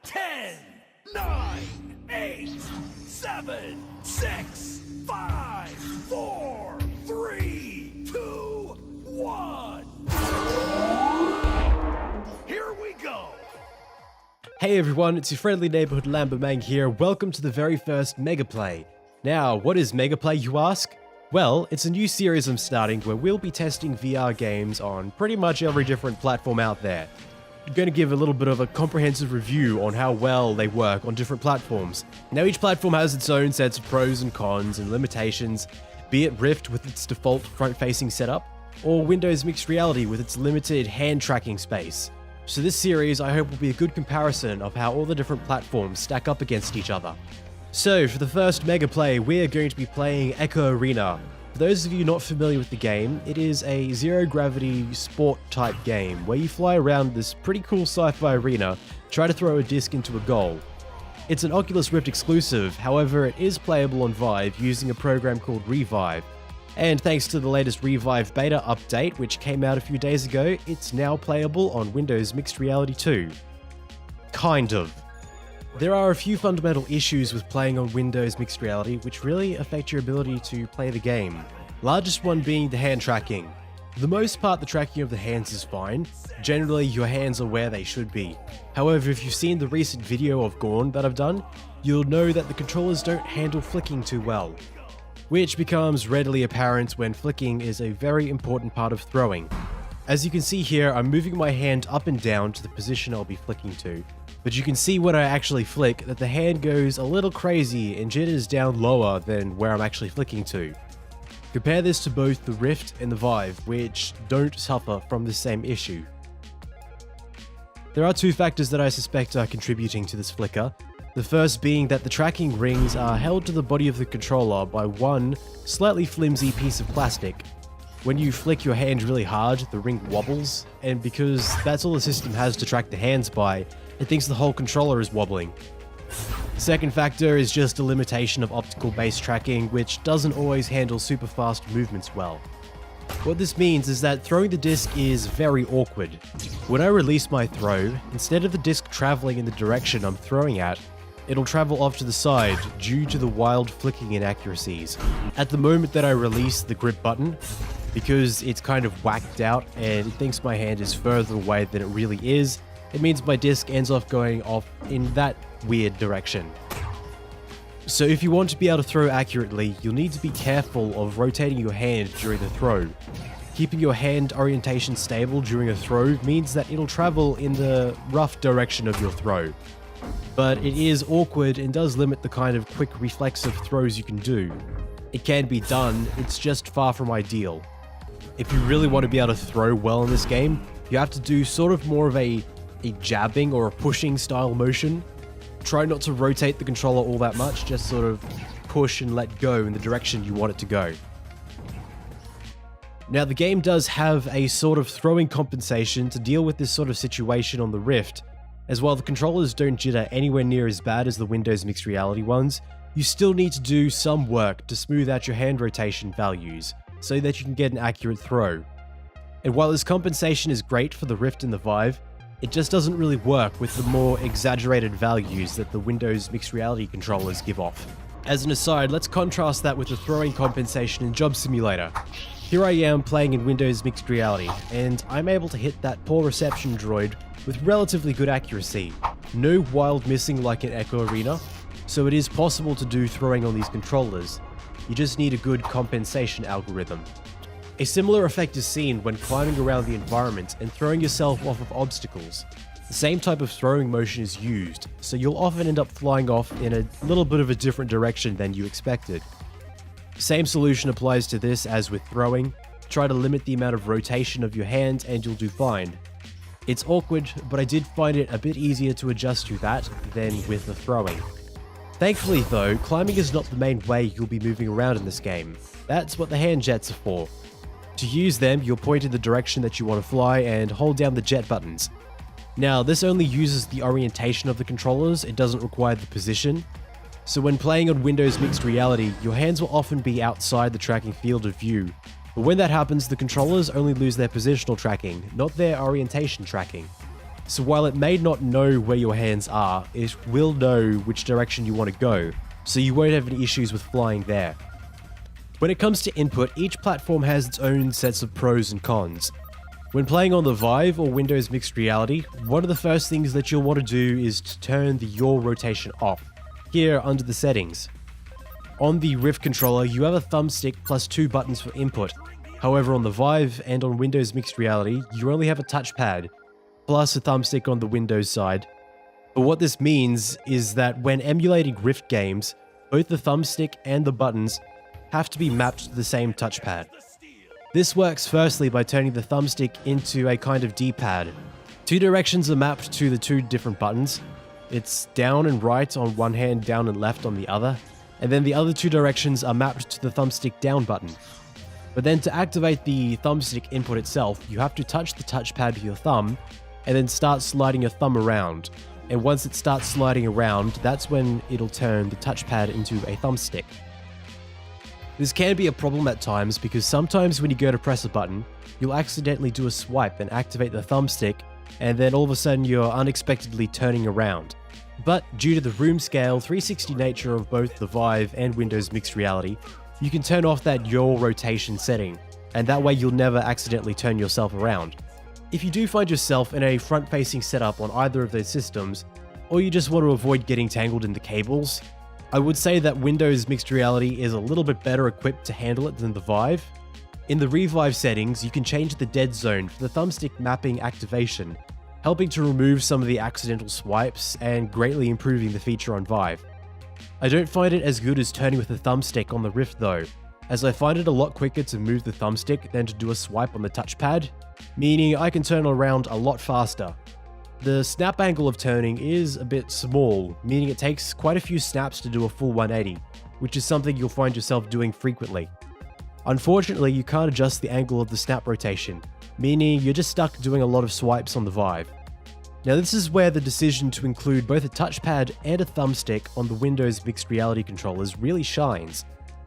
10, 9, 8, 7, 6, 5, 4, 3, 2, 1. Here we go. Hey everyone, it's your friendly neighborhood Lambermang here. Welcome to the very first Mega Play. Now, what is Mega Play, you ask? Well, it's a new series I'm starting where we'll be testing VR games on pretty much every different platform out there. I'm going to give a little bit of a comprehensive review on how well they work on different platforms. Now, each platform has its own sets of pros and cons and limitations, be it Rift with its default front-facing setup, or Windows Mixed Reality with its limited hand tracking space. So this series I hope will be a good comparison of how all the different platforms stack up against each other. So for the first Mega Play, we are going to be playing Echo Arena. For those of you not familiar with the game, it is a zero-gravity sport-type game where you fly around this pretty cool sci-fi arena, try to throw a disc into a goal. It's an Oculus Rift exclusive, however it is playable on Vive using a program called Revive. And thanks to the latest Revive beta update, which came out a few days ago, it's now playable on Windows Mixed Reality 2. Kind of. There are a few fundamental issues with playing on Windows Mixed Reality which really affect your ability to play the game. Largest one being the hand tracking. For the most part, the tracking of the hands is fine. Generally, your hands are where they should be. However, if you've seen the recent video of Gorn that I've done, you'll know that the controllers don't handle flicking too well, which becomes readily apparent when flicking is a very important part of throwing. As you can see here, I'm moving my hand up and down to the position I'll be flicking to, but you can see when I actually flick that the hand goes a little crazy and jitters down lower than where I'm actually flicking to. Compare this to both the Rift and the Vive, which don't suffer from the same issue. There are two factors that I suspect are contributing to this flicker. The first being that the tracking rings are held to the body of the controller by one slightly flimsy piece of plastic. When you flick your hand really hard, the ring wobbles, and because that's all the system has to track the hands by, it thinks the whole controller is wobbling. The second factor is just a limitation of optical-based tracking, which doesn't always handle super fast movements well. What this means is that throwing the disc is very awkward. When I release my throw, instead of the disc traveling in the direction I'm throwing at, it'll travel off to the side due to the wild flicking inaccuracies. At the moment that I release the grip button, because it's kind of whacked out and it thinks my hand is further away than it really is, it means my disc ends off going off in that weird direction. So if you want to be able to throw accurately, you'll need to be careful of rotating your hand during the throw. Keeping your hand orientation stable during a throw means that it'll travel in the rough direction of your throw. But it is awkward and does limit the kind of quick reflexive throws you can do. It can be done, it's just far from ideal. If you really want to be able to throw well in this game, you have to do sort of more of a jabbing or a pushing style motion. Try not to rotate the controller all that much, just sort of push and let go in the direction you want it to go. Now the game does have a sort of throwing compensation to deal with this sort of situation on the Rift, as while the controllers don't jitter anywhere near as bad as the Windows Mixed Reality ones, you still need to do some work to smooth out your hand rotation values, so that you can get an accurate throw. And while this compensation is great for the Rift and the Vive, it just doesn't really work with the more exaggerated values that the Windows Mixed Reality controllers give off. As an aside, let's contrast that with the throwing compensation in Job Simulator. Here I am playing in Windows Mixed Reality, and I'm able to hit that poor reception droid with relatively good accuracy. No wild missing like in Echo Arena, so it is possible to do throwing on these controllers. You just need a good compensation algorithm. A similar effect is seen when climbing around the environment and throwing yourself off of obstacles. The same type of throwing motion is used, so you'll often end up flying off in a little bit of a different direction than you expected. Same solution applies to this as with throwing. Try to limit the amount of rotation of your hand and you'll do fine. It's awkward, but I did find it a bit easier to adjust to that than with the throwing. Thankfully though, climbing is not the main way you'll be moving around in this game. That's what the hand jets are for. To use them, you'll point in the direction that you want to fly and hold down the jet buttons. Now, this only uses the orientation of the controllers, it doesn't require the position. So when playing on Windows Mixed Reality, your hands will often be outside the tracking field of view. But when that happens, the controllers only lose their positional tracking, not their orientation tracking. So while it may not know where your hands are, it will know which direction you want to go, so you won't have any issues with flying there. When it comes to input, each platform has its own sets of pros and cons. When playing on the Vive or Windows Mixed Reality, one of the first things that you'll want to do is to turn the yaw rotation off, here under the settings. On the Rift controller, you have a thumbstick plus 2 buttons for input. However, on the Vive and on Windows Mixed Reality, you only have a touchpad, plus a thumbstick on the Windows side. But what this means is that when emulating Rift games, both the thumbstick and the buttons have to be mapped to the same touchpad. This works firstly by turning the thumbstick into a kind of D-pad. 2 directions are mapped to the 2 different buttons. It's down and right on one hand, down and left on the other, and then the other 2 directions are mapped to the thumbstick down button. But then to activate the thumbstick input itself, you have to touch the touchpad with your thumb, and then start sliding your thumb around. And once it starts sliding around, that's when it'll turn the touchpad into a thumbstick. This can be a problem at times because sometimes when you go to press a button, you'll accidentally do a swipe and activate the thumbstick, and then all of a sudden you're unexpectedly turning around. But due to the room scale, 360 nature of both the Vive and Windows Mixed Reality, you can turn off that yaw rotation setting, and that way you'll never accidentally turn yourself around. If you do find yourself in a front-facing setup on either of those systems, or you just want to avoid getting tangled in the cables, I would say that Windows Mixed Reality is a little bit better equipped to handle it than the Vive. In the Revive settings, you can change the dead zone for the thumbstick mapping activation, helping to remove some of the accidental swipes and greatly improving the feature on Vive. I don't find it as good as turning with the thumbstick on the Rift though, as I find it a lot quicker to move the thumbstick than to do a swipe on the touchpad, meaning I can turn around a lot faster. The snap angle of turning is a bit small, meaning it takes quite a few snaps to do a full 180, which is something you'll find yourself doing frequently. Unfortunately, you can't adjust the angle of the snap rotation, meaning you're just stuck doing a lot of swipes on the Vive. Now this is where the decision to include both a touchpad and a thumbstick on the Windows Mixed Reality controllers really shines.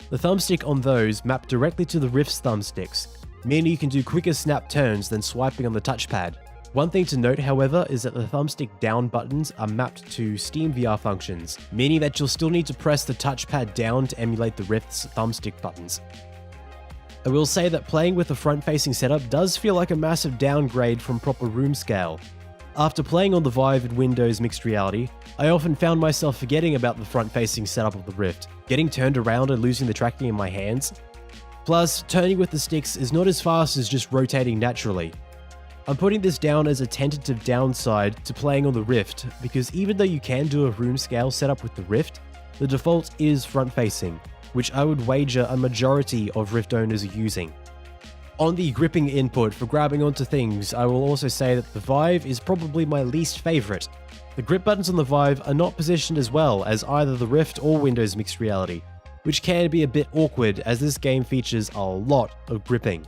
The thumbstick on those map directly to the Rift's thumbsticks, meaning you can do quicker snap turns than swiping on the touchpad. One thing to note, however, is that the thumbstick down buttons are mapped to Steam VR functions, meaning that you'll still need to press the touchpad down to emulate the Rift's thumbstick buttons. I will say that playing with a front-facing setup does feel like a massive downgrade from proper room scale. After playing on the Vive and Windows Mixed Reality, I often found myself forgetting about the front-facing setup of the Rift, getting turned around and losing the tracking in my hands. Plus, turning with the sticks is not as fast as just rotating naturally. I'm putting this down as a tentative downside to playing on the Rift, because even though you can do a room scale setup with the Rift, the default is front-facing, which I would wager a majority of Rift owners are using. On the gripping input for grabbing onto things, I will also say that the Vive is probably my least favourite. The grip buttons on the Vive are not positioned as well as either the Rift or Windows Mixed Reality, which can be a bit awkward as this game features a lot of gripping.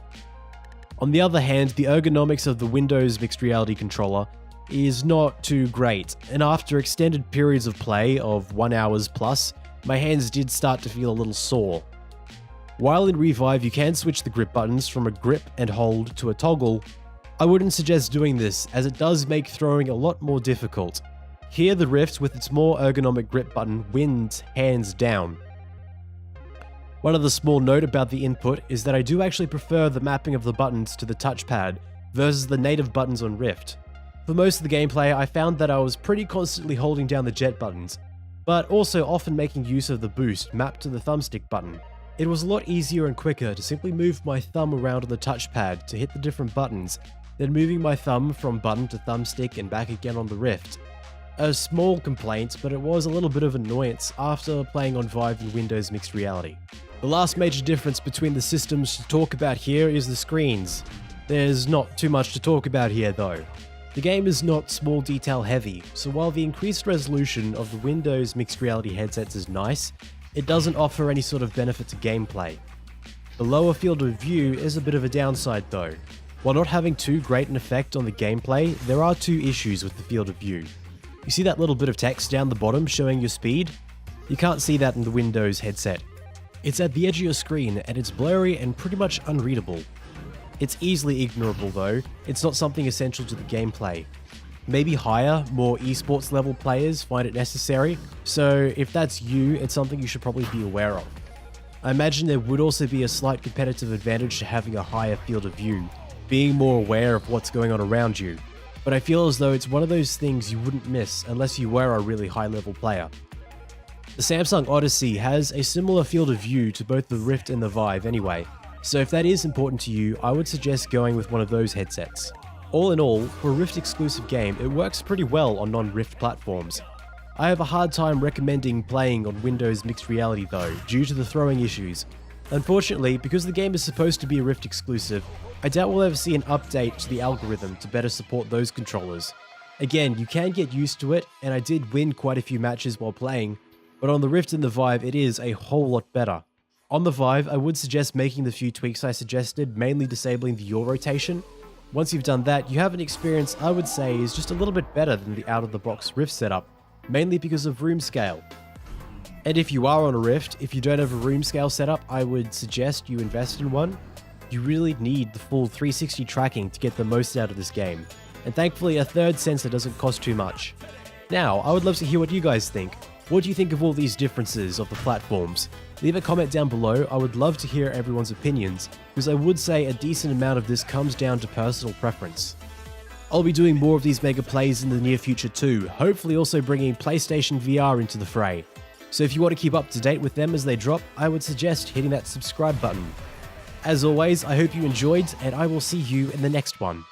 On the other hand, the ergonomics of the Windows Mixed Reality controller is not too great, and after extended periods of play of 1 hour plus, my hands did start to feel a little sore. While in Revive you can switch the grip buttons from a grip and hold to a toggle, I wouldn't suggest doing this as it does make throwing a lot more difficult. Here the Rift with its more ergonomic grip button wins hands down. One other small note about the input is that I do actually prefer the mapping of the buttons to the touchpad versus the native buttons on Rift. For most of the gameplay, I found that I was pretty constantly holding down the jet buttons, but also often making use of the boost mapped to the thumbstick button. It was a lot easier and quicker to simply move my thumb around on the touchpad to hit the different buttons than moving my thumb from button to thumbstick and back again on the Rift. A small complaint, but it was a little bit of annoyance after playing on Vive and Windows Mixed Reality. The last major difference between the systems to talk about here is the screens. There's not too much to talk about here though. The game is not small detail heavy, so while the increased resolution of the Windows Mixed Reality headsets is nice, it doesn't offer any sort of benefit to gameplay. The lower field of view is a bit of a downside though. While not having too great an effect on the gameplay, there are 2 issues with the field of view. You see that little bit of text down the bottom showing your speed? You can't see that in the Windows headset. It's at the edge of your screen and it's blurry and pretty much unreadable. It's easily ignorable though, it's not something essential to the gameplay. Maybe higher, more esports level players find it necessary, so if that's you, it's something you should probably be aware of. I imagine there would also be a slight competitive advantage to having a higher field of view, being more aware of what's going on around you, but I feel as though it's one of those things you wouldn't miss unless you were a really high level player. The Samsung Odyssey has a similar field of view to both the Rift and the Vive anyway, so if that is important to you, I would suggest going with one of those headsets. All in all, for a Rift exclusive game, it works pretty well on non-Rift platforms. I have a hard time recommending playing on Windows Mixed Reality though, due to the throwing issues. Unfortunately, because the game is supposed to be a Rift exclusive, I doubt we'll ever see an update to the algorithm to better support those controllers. Again, you can get used to it, and I did win quite a few matches while playing, but on the Rift and the Vive it is a whole lot better. On the Vive, I would suggest making the few tweaks I suggested, mainly disabling the yaw rotation. Once you've done that, you have an experience I would say is just a little bit better than the out-of-the-box Rift setup, mainly because of room scale. And if you are on a Rift, if you don't have a room scale setup, I would suggest you invest in one. You really need the full 360 tracking to get the most out of this game, and thankfully a third sensor doesn't cost too much. Now, I would love to hear what you guys think. What do you think of all these differences of the platforms? Leave a comment down below. I would love to hear everyone's opinions, because I would say a decent amount of this comes down to personal preference. I'll be doing more of these mega plays in the near future too, hopefully also bringing PlayStation VR into the fray. So if you want to keep up to date with them as they drop, I would suggest hitting that subscribe button. As always, I hope you enjoyed, and I will see you in the next one.